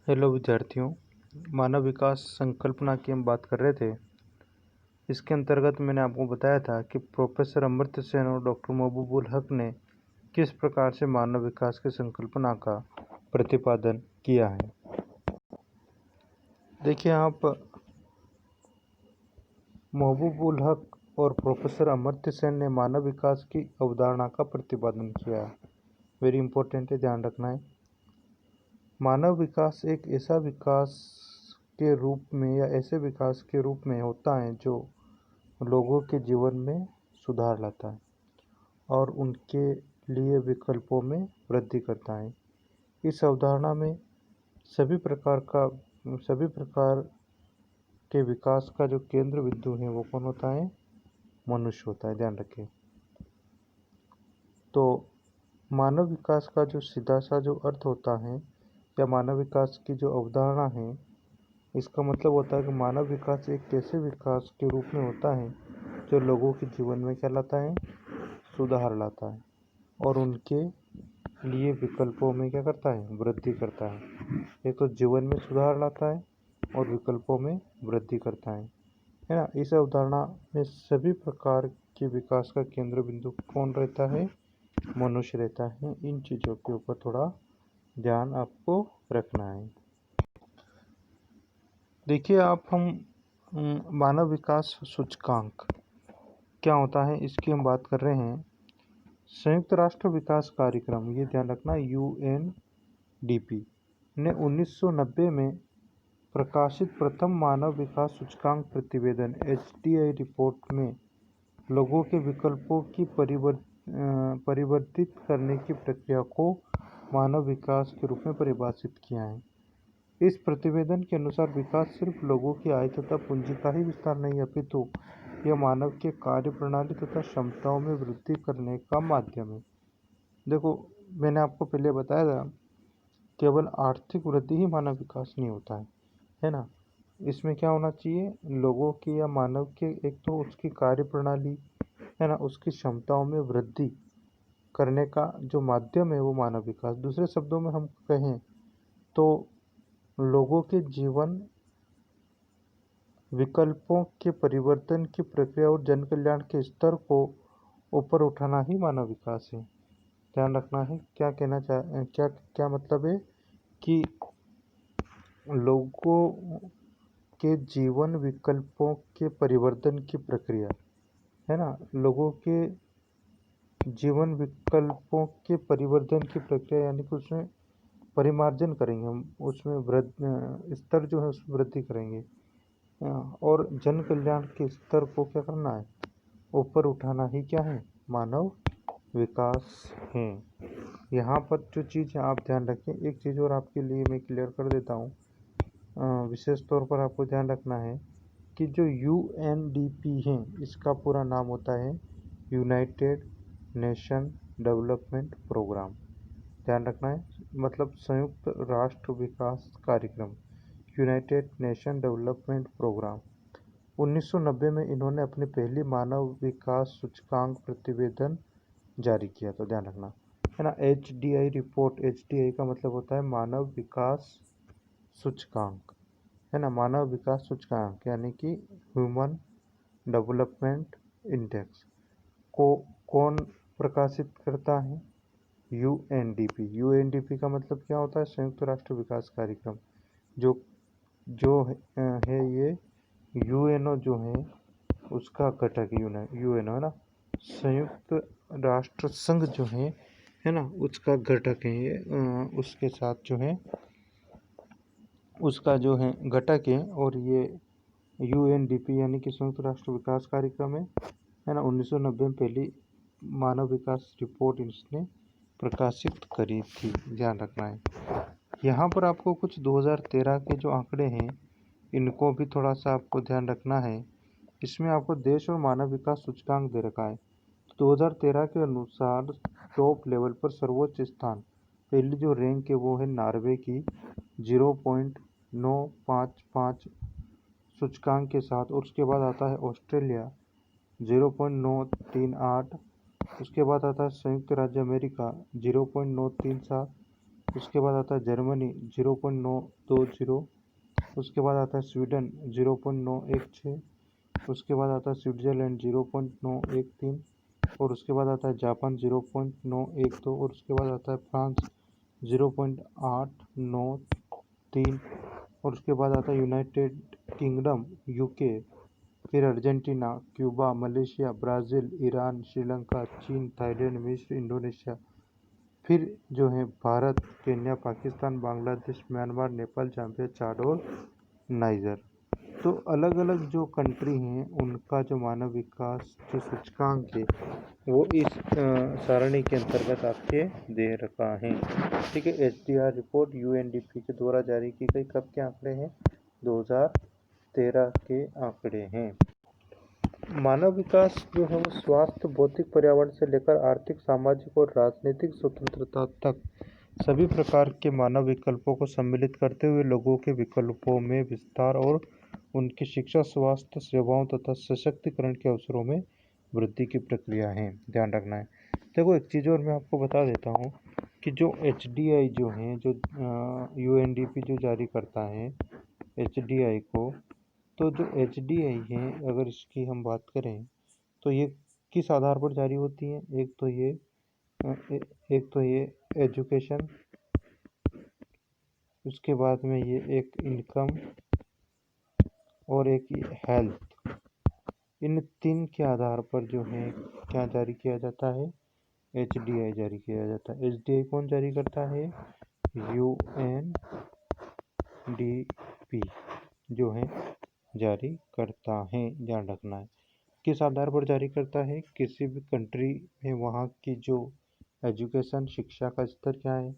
Hello विद्यार्थियों, मानव विकास संकल्पना की हम बात कर रहे थे। इसके अंतर्गत मैंने आपको बताया था कि प्रोफेसर अमर्त्य सेन और डॉक्टर महबूबुल हक ने किस प्रकार से मानव विकास की संकल्पना का प्रतिपादन किया है। देखिए, आप महबूबुल हक और प्रोफेसर अमर्त्य सेन ने मानव विकास की अवधारणा का प्रतिपादन किया है। वेरी इंपॉर्टेंट है, ध्यान रखना है। मानव विकास एक ऐसा विकास के रूप में या ऐसे विकास के रूप में होता है जो लोगों के जीवन में सुधार लाता है और उनके लिए विकल्पों में वृद्धि करता है। इस अवधारणा में सभी प्रकार के विकास का जो केंद्र बिंदु है वो कौन होता है? मनुष्य होता है, ध्यान रखें। तो मानव विकास का जो सीधा सा जो अर्थ होता है या मानव विकास की जो अवधारणा है, इसका मतलब होता है कि मानव विकास एक ऐसे विकास के रूप में होता है जो लोगों के जीवन में क्या लाता है? सुधार लाता है और उनके लिए विकल्पों में क्या करता है? वृद्धि करता है। एक तो जीवन में सुधार लाता है और विकल्पों में वृद्धि करता है ना। इस अवधारणा में सभी प्रकार के विकास का केंद्र बिंदु कौन रहता है? मनुष्य रहता है। इन चीज़ों के ऊपर थोड़ा ध्यान आपको रखना है। देखिए, हम मानव विकास सूचकांक क्या होता है इसकी हम बात कर रहे हैं। संयुक्त राष्ट्र विकास कार्यक्रम, ये ध्यान रखना, UNDP ने 1990 में प्रकाशित प्रथम मानव विकास सूचकांक प्रतिवेदन HDI रिपोर्ट में लोगों के विकल्पों की परिवर्तित करने की प्रक्रिया को मानव विकास के रूप में परिभाषित किया है। इस प्रतिवेदन के अनुसार विकास सिर्फ लोगों की आय तथा पूंजी का ही विस्तार नहीं, अपितु यह मानव के कार्य प्रणाली तथा क्षमताओं में वृद्धि करने का माध्यम है। देखो, मैंने आपको पहले बताया था, केवल आर्थिक वृद्धि ही मानव विकास नहीं होता है ना। इसमें क्या होना चाहिए? लोगों की या मानव के एक तो उसकी कार्य प्रणाली है ना, उसकी क्षमताओं में वृद्धि करने का जो माध्यम है वो मानव विकास। दूसरे शब्दों में हम कहें तो लोगों के जीवन विकल्पों के परिवर्तन की प्रक्रिया और जन कल्याण के स्तर को ऊपर उठाना ही मानव विकास है। ध्यान रखना है। क्या मतलब है कि लोगों के जीवन विकल्पों के परिवर्तन की प्रक्रिया है ना, लोगों के जीवन विकल्पों के परिवर्तन की प्रक्रिया, यानी कि उसमें परिमार्जन करेंगे हम, उसमें स्तर जो है उसमें वृद्धि करेंगे और जन कल्याण के स्तर को क्या करना है? ऊपर उठाना ही क्या है? मानव विकास है। यहाँ पर जो चीज़ है आप ध्यान रखें। एक चीज़ और आपके लिए मैं क्लियर कर देता हूँ। विशेष तौर पर आपको ध्यान रखना है कि जो UNDP है इसका पूरा नाम होता है यूनाइटेड नेशन डेवलपमेंट प्रोग्राम। ध्यान रखना है, मतलब संयुक्त राष्ट्र विकास कार्यक्रम, यूनाइटेड नेशन डेवलपमेंट प्रोग्राम। 1990 में इन्होंने अपनी पहली मानव विकास सूचकांक प्रतिवेदन जारी किया। तो ध्यान रखना है ना, HDI रिपोर्ट। HDI का मतलब होता है मानव विकास सूचकांक, है ना। मानव विकास सूचकांक यानी कि ह्यूमन डेवलपमेंट इंडेक्स को कौन प्रकाशित करता है? UNDP। UNDP का मतलब क्या होता है? संयुक्त राष्ट्र विकास कार्यक्रम। जो जो है ये UNO जो है उसका घटक UNO है ना, संयुक्त राष्ट्र संघ जो है ना, उसका घटक है ये। उसके साथ जो है उसका जो है घटक है और ये UNDP यानी कि संयुक्त राष्ट्र विकास कार्यक्रम है ना। 1990 में पहली मानव विकास रिपोर्ट इसने प्रकाशित करी थी, ध्यान रखना है। यहाँ पर आपको कुछ 2013 के जो आंकड़े हैं इनको भी थोड़ा सा आपको ध्यान रखना है। इसमें आपको देश और मानव विकास सूचकांक दे रखा है। तो 2013 के अनुसार टॉप लेवल पर सर्वोच्च स्थान, पहली जो रैंक है वो है नॉर्वे की 0.955 सूचकांक के साथ, और उसके बाद आता है ऑस्ट्रेलिया 0.938, उसके बाद आता है संयुक्त राज्य अमेरिका 0.937, उसके बाद आता है जर्मनी 0.920। उसके बाद आता है स्वीडन 0.916। उसके बाद आता है स्विट्ज़रलैंड 0.913। और उसके बाद आता है जापान 0.912। और उसके बाद आता है फ्रांस 0.893। और उसके बाद आता है यूनाइटेड किंगडम यूके, फिर Argentina, Cuba, Malaysia, Brazil, Iran, Sri Lanka, चीन, थाईलैंड, मिस्र, इंडोनेशिया, फिर जो है Bharat, Kenya, Pakistan, Bangladesh, Myanmar, Nepal, Zambia, Chad और नाइजर। तो अलग अलग जो कंट्री हैं उनका जो मानव विकास जो सूचकांक है वो इस सारणी के अंतर्गत आपके दे रखा है। ठीक है, HDR रिपोर्ट UNDP के द्वारा जारी की गई, कब के आंकड़े हैं? 2013 के आंकड़े हैं। मानव विकास जो है वो स्वास्थ्य, भौतिक, पर्यावरण से लेकर आर्थिक, सामाजिक और राजनीतिक स्वतंत्रता तक सभी प्रकार के मानव विकल्पों को सम्मिलित करते हुए लोगों के विकल्पों में विस्तार और उनकी शिक्षा, स्वास्थ्य सेवाओं तथा सशक्तिकरण के अवसरों में वृद्धि की प्रक्रिया है। ध्यान रखना है। देखो एक चीज़ और मैं आपको बता देता हूँ कि जो HDI जो है, जो UNDP जो जारी करता है HDI को, तो जो HDI है अगर इसकी हम बात करें तो ये किस आधार पर जारी होती है? एक तो ये एजुकेशन, उसके बाद में ये एक इनकम और एक ये हेल्थ। इन तीन के आधार पर जो है क्या जारी किया जाता है? HDI जारी किया जाता है। HDI कौन जारी करता है? UNDP जो है जारी करता है। ध्यान रखना है। किस आधार पर जारी करता है? किसी भी कंट्री में वहाँ की जो एजुकेशन, शिक्षा का स्तर क्या है,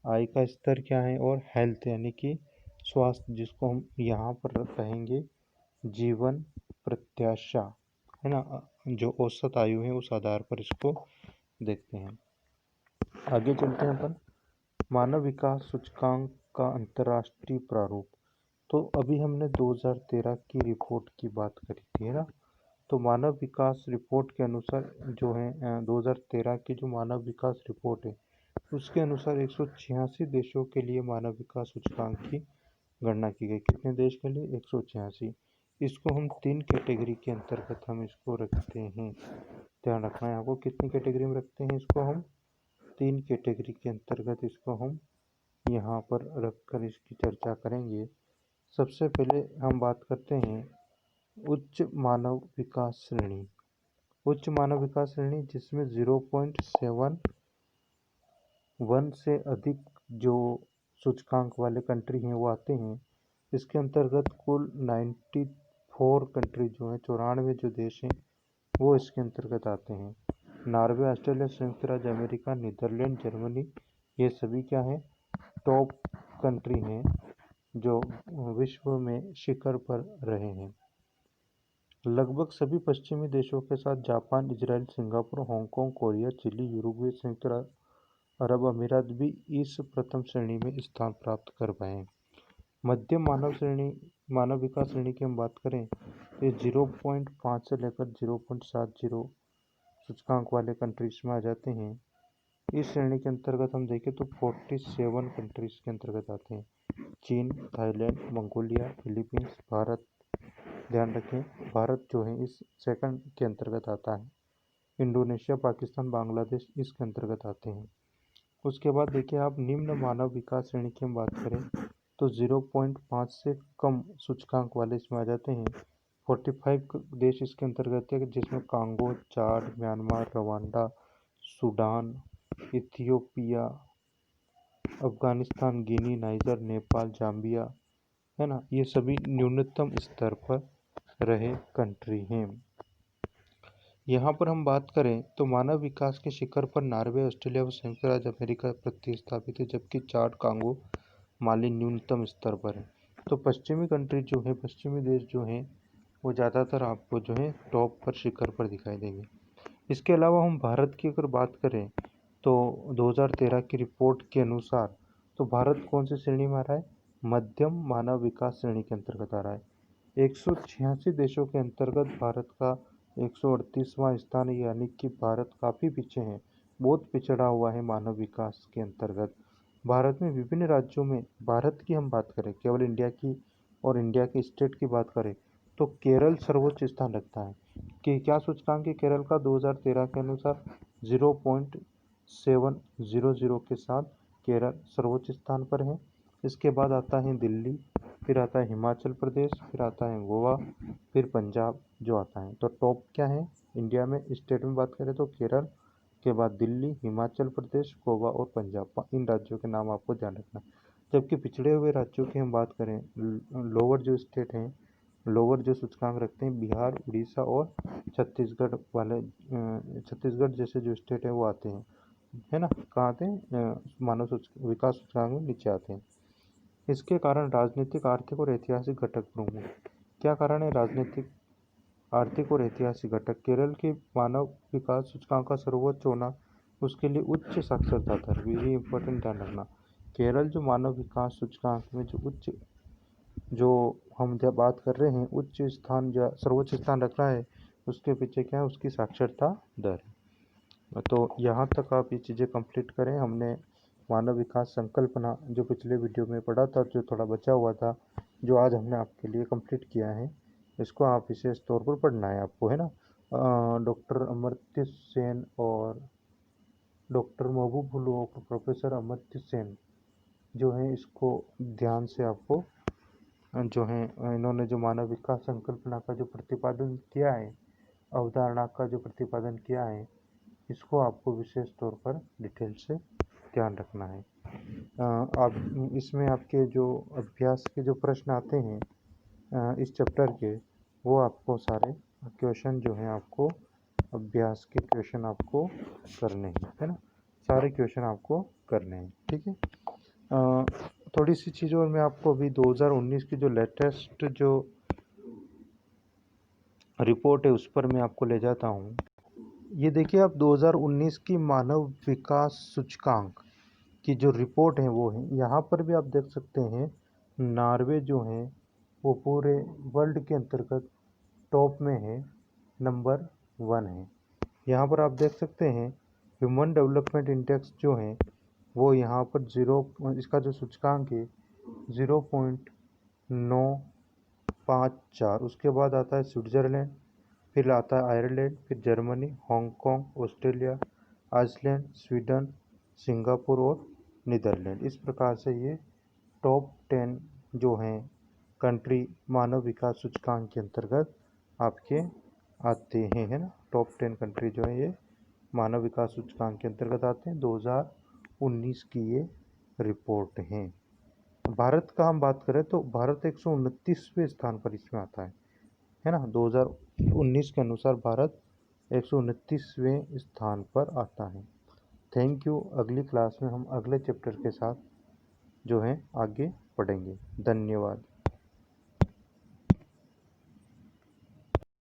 आय का स्तर क्या है, और हेल्थ यानी कि स्वास्थ्य, जिसको हम यहाँ पर कहेंगे जीवन प्रत्याशा, है ना, जो औसत आयु है, उस आधार पर इसको देखते हैं। आगे चलते हैं अपन। मानव विकास सूचकांक का अंतर्राष्ट्रीय प्रारूप। तो अभी हमने 2013 की रिपोर्ट की बात करी थी, है ना। तो मानव विकास रिपोर्ट के अनुसार जो है 2013 की जो मानव विकास रिपोर्ट है उसके अनुसार 186 देशों के लिए मानव विकास सूचकांक की गणना की गई। कितने देश के लिए? 186। इसको हम 3 कैटेगरी के अंतर्गत हम इसको रखते हैं। ध्यान रखना है आपको, कितनी कैटेगरी में रखते हैं इसको हम? 3 कैटेगरी के अंतर्गत इसको हम यहाँ पर रखकर इसकी चर्चा करेंगे। सबसे पहले हम बात करते हैं उच्च मानव विकास श्रेणी। उच्च मानव विकास श्रेणी जिसमें 0.71 से अधिक जो सूचकांक वाले कंट्री हैं वो आते हैं। इसके अंतर्गत कुल 94 कंट्री जो हैं, 94 जो देश हैं वो इसके अंतर्गत आते हैं। नॉर्वे, ऑस्ट्रेलिया, संयुक्त राज्य अमेरिका, नीदरलैंड, जर्मनी, ये सभी क्या हैं? टॉप कंट्री हैं जो विश्व में शिखर पर रहे हैं। लगभग सभी पश्चिमी देशों के साथ Japan, Israel, Singapore, Hong Kong, Korea, Chile, Uruguay, संयुक्त अरब अमीरात भी इस प्रथम श्रेणी में स्थान प्राप्त कर पाए हैं। मध्यम मानव विकास श्रेणी की हम बात करें तो 0.5 से लेकर 0.70 सूचकांक वाले कंट्रीज में आ जाते हैं। इस श्रेणी के अंतर्गत हम देखें तो 47 कंट्रीज के अंतर्गत आते हैं। चीन, थाईलैंड, मंगोलिया, फिलीपींस, भारत। ध्यान रखें भारत जो है इस सेकंड के अंतर्गत आता है। इंडोनेशिया, पाकिस्तान, बांग्लादेश इसके अंतर्गत आते हैं। उसके बाद देखिए आप निम्न मानव विकास श्रेणी की हम बात करें तो 0.5 से कम सूचकांक वाले इसमें आ जाते हैं। 45 देश इसके अंतर्गत है जिसमें Congo, Chad, Myanmar, Rwanda, Sudan, Ethiopia, Afghanistan, Guinea, Niger, Nepal, Zambia, है ना, ये सभी न्यूनतम स्तर पर रहे कंट्री हैं। यहाँ पर हम बात करें तो मानव विकास के शिखर पर नॉर्वे, ऑस्ट्रेलिया व संयुक्त राज्य अमेरिका प्रतिस्थापित है, जबकि चाड, कांगो, माली न्यूनतम स्तर पर है। तो पश्चिमी कंट्री जो है, पश्चिमी देश जो हैं वो ज़्यादातर आपको जो है टॉप पर, शिखर पर दिखाई देंगे। इसके अलावा हम भारत की अगर बात करें तो 2013 की रिपोर्ट के अनुसार तो भारत कौन सी श्रेणी में आ रहा है? मध्यम मानव विकास श्रेणी के अंतर्गत आ रहा है। 186 देशों के अंतर्गत भारत का 138वां स्थान है, यानी कि भारत काफ़ी पीछे है, बहुत पिछड़ा हुआ है मानव विकास के अंतर्गत। भारत में विभिन्न राज्यों में, भारत की हम बात करें केवल इंडिया की और इंडिया के स्टेट की बात करें तो केरल सर्वोच्च स्थान रखता है। कि क्या सूचकांक है केरल का? 2013 के अनुसार 0.700 के साथ केरल सर्वोच्च स्थान पर है। इसके बाद आता है दिल्ली, फिर आता है हिमाचल प्रदेश, फिर आता है गोवा, फिर पंजाब जो आता है। तो टॉप क्या है इंडिया में स्टेट में बात करें तो केरल के बाद दिल्ली, हिमाचल प्रदेश, गोवा और पंजाब, इन राज्यों के नाम आपको ध्यान रखना। जबकि पिछड़े हुए राज्यों की हम बात करें, लोअर जो स्टेट हैं, लोअर जो सूचकांक रखते हैं, बिहार, उड़ीसा और छत्तीसगढ़ वाले, छत्तीसगढ़ जैसे जो स्टेट है वो आते हैं, है ना, कहाँ आते हैं? मानव विकास सूचकांक में नीचे आते हैं। इसके कारण राजनीतिक, आर्थिक और ऐतिहासिक घटक प्रमुख हैं। क्या कारण है? राजनीतिक, आर्थिक और ऐतिहासिक घटक। केरल के मानव विकास सूचकांक का सर्वोच्च होना उसके लिए उच्च साक्षरता दर, वेरी इंपॉर्टेंट, ध्यान रखना। केरल जो मानव विकास सूचकांक में जो हम जब बात कर रहे हैं उच्च स्थान, जो सर्वोच्च स्थान रख रहा है, उसके पीछे क्या है? उसकी साक्षरता दर। तो यहाँ तक आप ये चीज़ें कंप्लीट करें। हमने मानव विकास संकल्पना जो पिछले वीडियो में पढ़ा था, जो थोड़ा बचा हुआ था, जो आज हमने आपके लिए कंप्लीट किया है, इसको आप विशेष तौर पर पढ़ना है आपको, है ना। डॉक्टर अमर्त्य सेन और डॉक्टर महबूब और प्रोफेसर अमर्त्य सेन जो हैं, इसको ध्यान से आपको जो है, इन्होंने जो मानव विकास संकल्पना का जो प्रतिपादन किया है, अवधारणा का जो प्रतिपादन किया है, इसको आपको विशेष तौर पर डिटेल से ध्यान रखना है। आप इसमें आपके जो अभ्यास के जो प्रश्न आते हैं इस चैप्टर के, वो आपको सारे क्वेश्चन जो हैं आपको, अभ्यास के क्वेश्चन आपको करने हैं, है ना, सारे क्वेश्चन आपको करने हैं, ठीक है। थोड़ी सी चीज़ और मैं आपको अभी 2019 की जो लेटेस्ट जो रिपोर्ट है उस पर मैं आपको ले जाता हूँ। ये देखिए आप 2019 की मानव विकास सूचकांक की जो रिपोर्ट है वो है, यहाँ पर भी आप देख सकते हैं नॉर्वे जो है वो पूरे वर्ल्ड के अंतर्गत टॉप में है, नंबर 1 है। यहाँ पर आप देख सकते हैं ह्यूमन डेवलपमेंट इंडेक्स जो है वो यहाँ पर इसका जो सूचकांक है 0.954। उसके बाद आता है स्विट्ज़रलैंड, फिर आता है आयरलैंड, फिर Germany, Hong Kong, Australia, Iceland, Sweden, Singapore और नीदरलैंड। इस प्रकार से ये टॉप 10 जो हैं कंट्री मानव विकास सूचकांक के अंतर्गत आपके आते हैं, है ना। टॉप 10 कंट्री जो है ये मानव विकास सूचकांक के अंतर्गत आते हैं। 2019 की ये रिपोर्ट है। भारत का हम बात करें तो भारत 129वें स्थान पर इसमें आता है ना। 2019 के अनुसार भारत 129वें स्थान पर आता है। Thank you. अगली क्लास में हम अगले चैप्टर के साथ जो है आगे पढ़ेंगे। धन्यवाद।